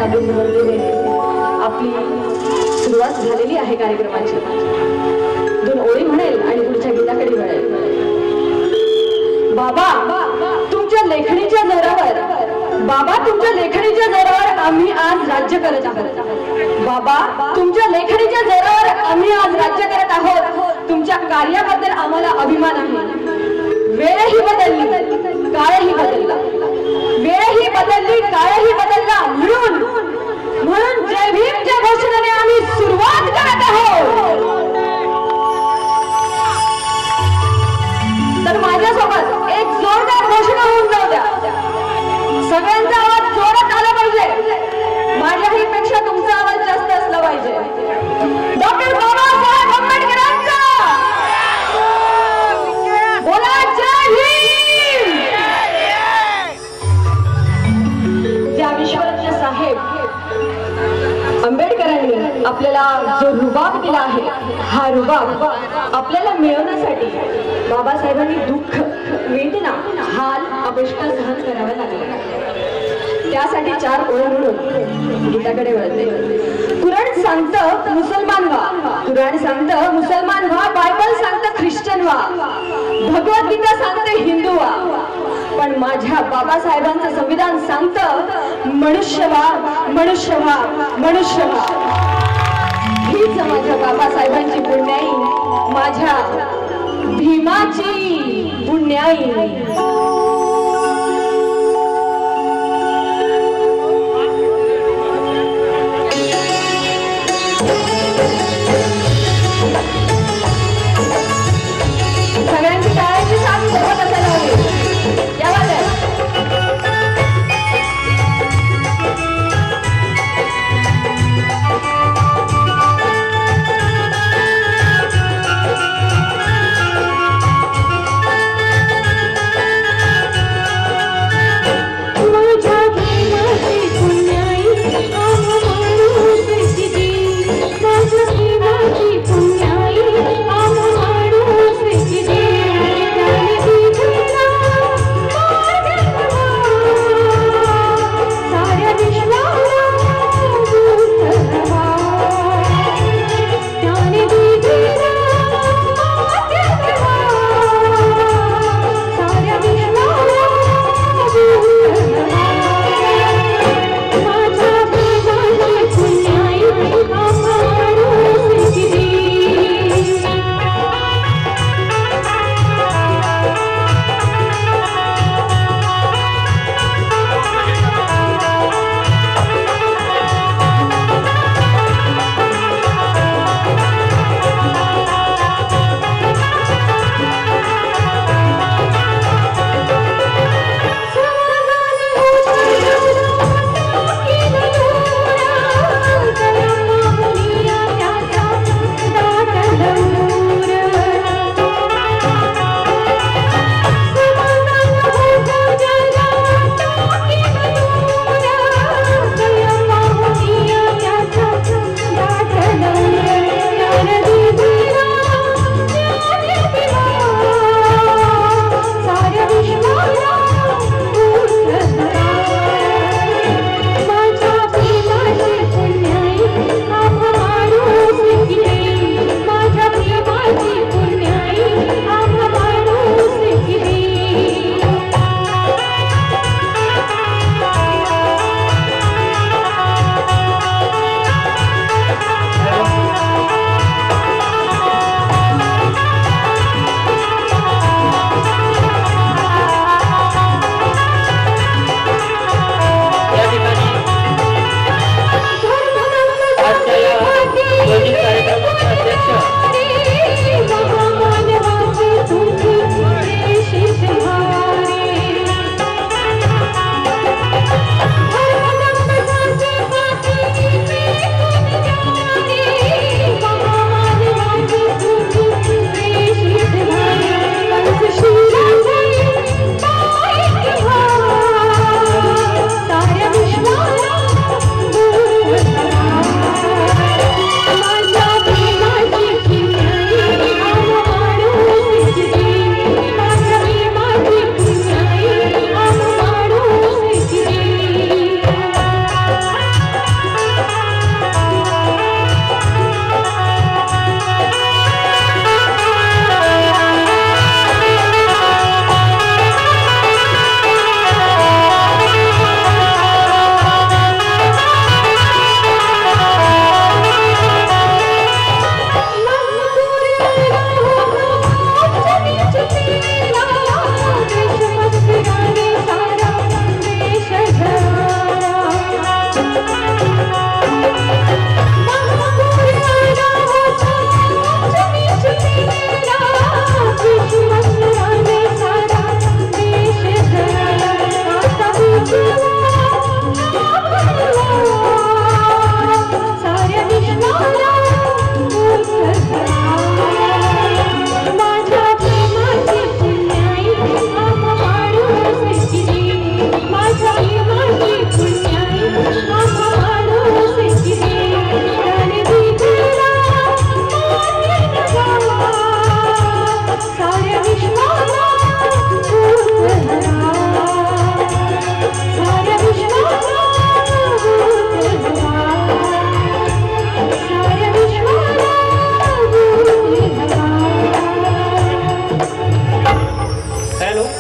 साबून वंदने आपली सुरुवात झालेली आहे कार्यक्रमाची। 2 ओळी म्हणेल आणि पुढच्या गीताकडे वळेल। बाबा तुमच्या लेखणीच्या जोरावर, बाबा तुमच्या लेखणीच्या जोरावर आम्ही आज राज्य करत आहोत। बाबा तुमच्या लेखणीच्या जोरावर आम्ही आज राज्य करत आहोत। तुमच्या कार्याबद्दल आम्हाला अभिमान आहे। वेळही बदलली, काळही बदलला, वेळही बदलली, काळही बदलला, म्हणून जय भीमच्या घोषणेने आम्ही सुरुवात करत आहोत। तर माझ्यासोबत एक जोरदार घोषणा होऊन जाऊ द्या। सगळ्यांचा आवाज जोरात आला पाहिजे। माझ्याही पेक्षा तुमचा आवाज जास्त असला पाहिजे। डॉक्टर बाबासाहेब आंबेडकरांचा बोला जय भीम। त्या विश्वरत्न साहेब आंबेडकरांनी आपल्याला जो रुबाब दिला आहे, हा रुबाब आपल्याला मिळवण्यासाठी बाबासाहेबांनी दुःख, वेदना, हाल, अपेष्टा सहन करावे लागले। त्यासाठी 4 ओळी म्हणून गीताकडे वळते। कुराण सांगतं मुसलमान व्हा, कुराण सांगतं मुसलमान व्हा, बायबल सांगतं ख्रिश्चन व्हा, भगवद्गीता सांगते हिंदू व्हा, पण माझ्या बाबासाहेबांचं संविधान सांगतं मनुष्य व्हा, मनुष्य व्हा, मनुष्य व्हा। हीच माझ्या बाबासाहेबांची पुण्याई, माझ्या भीमाची पुण्याई।